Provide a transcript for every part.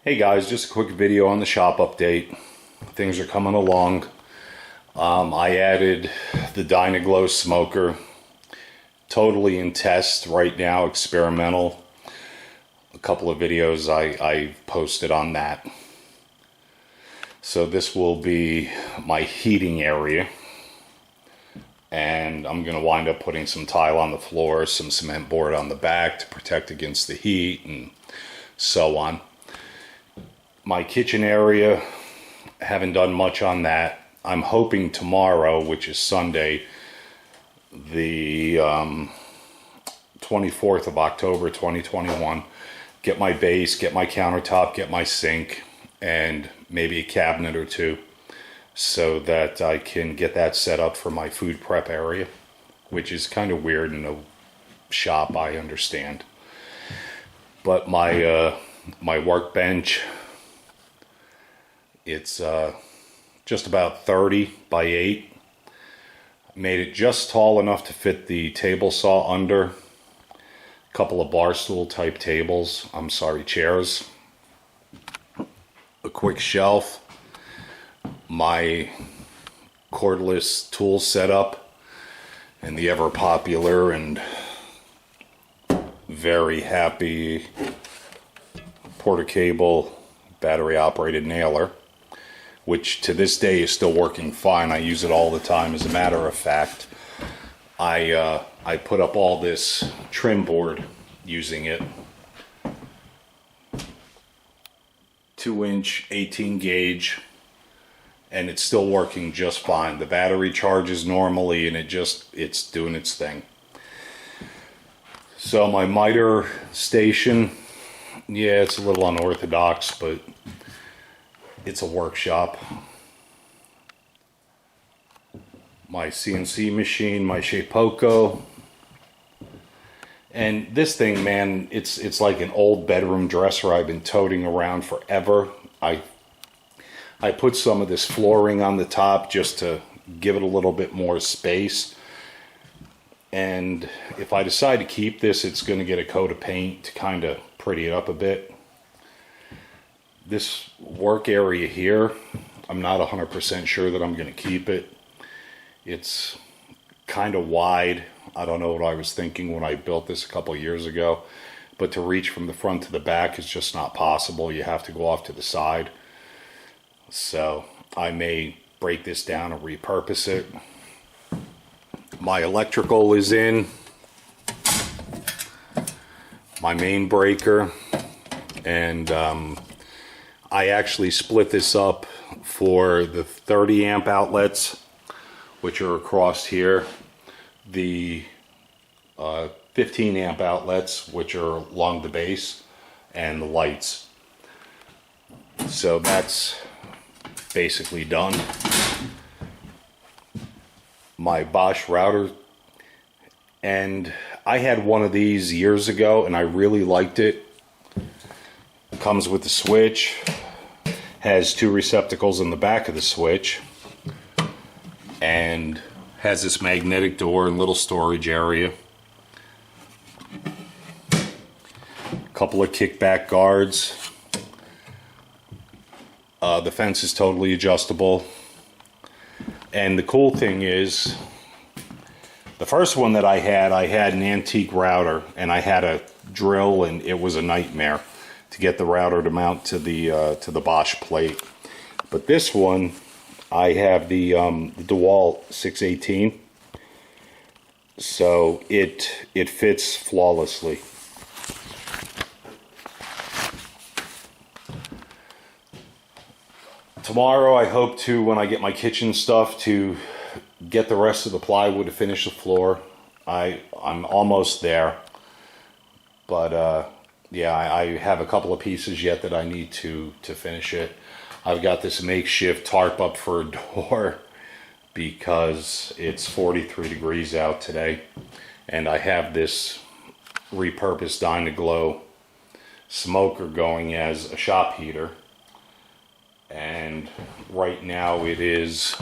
Hey guys, just a quick video on the shop update. Things are coming along. I added the Dynaglow smoker, totally in test right now, experimental. A couple of videos I posted on that. So this will be my heating area, and I'm going to wind up putting some tile on the floor, some cement board on the back to protect against the heat and so on. My kitchen area, haven't done much on that. I'm hoping tomorrow, which is Sunday, the 24th of October 2021, get my base, get my countertop, get my sink, and maybe a cabinet or two so that I can get that set up for my food prep area, which is kind of weird in a shop, I understand. But my workbench, it's just about 30 by 8. Made it just tall enough to fit the table saw under. A couple of bar stool type tables, chairs. A quick shelf. My cordless tool setup. And the ever popular and very happy Porter Cable battery operated nailer, which to this day is still working fine. I use it all the time. As a matter of fact, I put up all this trim board using it. 2-inch 18 gauge, and it's still working just fine. The battery charges normally, and it's doing its thing. So my miter station, yeah, it's a little unorthodox, but it's a workshop. My CNC machine, my Shapeoko. And this thing, man, it's like an old bedroom dresser I've been toting around forever. I put some of this flooring on the top just to give it a little bit more space. And if I decide to keep this, it's going to get a coat of paint to kind of pretty it up a bit. This work area here, I'm not 100% sure that I'm going to keep it. It's kind of wide. I don't know what I was thinking when I built this a couple years ago, but to reach from the front to the back is just not possible. You have to go off to the side. So I may break this down and repurpose it. My electrical is in. My main breaker, and I actually split this up for the 30 amp outlets, which are across here, the 15 amp outlets, which are along the base, and the lights. So that's basically done. My Bosch router, and I had one of these years ago and I really liked it. Comes with the switch, has 2 receptacles in the back of the switch, and has this magnetic door and little storage area. A couple of kickback guards. The fence is totally adjustable. And the cool thing is, the first one that I had an antique router, and I had a drill, and it was a nightmare to get the router to mount to the Bosch plate. But this one, I have the DeWalt 618, so it fits flawlessly. Tomorrow I hope to, when I get my kitchen stuff, to get the rest of the plywood to finish the floor. I'm almost there, but yeah, I have a couple of pieces yet that I need to finish it. I've got this makeshift tarp up for a door because it's 43 degrees out today, and I have this repurposed Dynaglow smoker going as a shop heater, and right now it is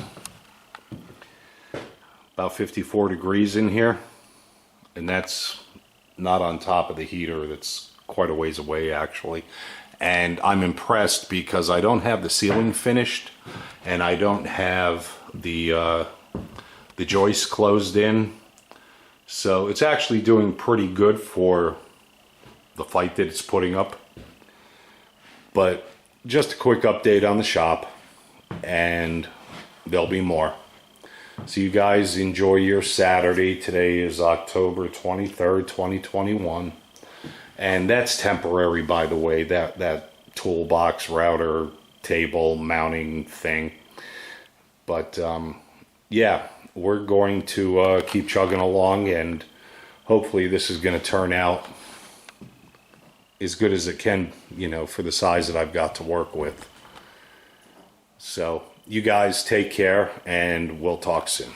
about 54 degrees in here, and that's not on top of the heater. That's quite a ways away actually, And I'm impressed because I don't have the ceiling finished, and I don't have the joist closed in. So it's actually doing pretty good for the fight that it's putting up. But just a quick update on the shop, and there'll be more. So you guys enjoy your Saturday. Today is October 23rd, 2021. And that's temporary, by the way, that toolbox router table mounting thing. But yeah, we're going to keep chugging along, and hopefully this is going to turn out as good as it can, you know, for the size that I've got to work with. So you guys take care, and we'll talk soon.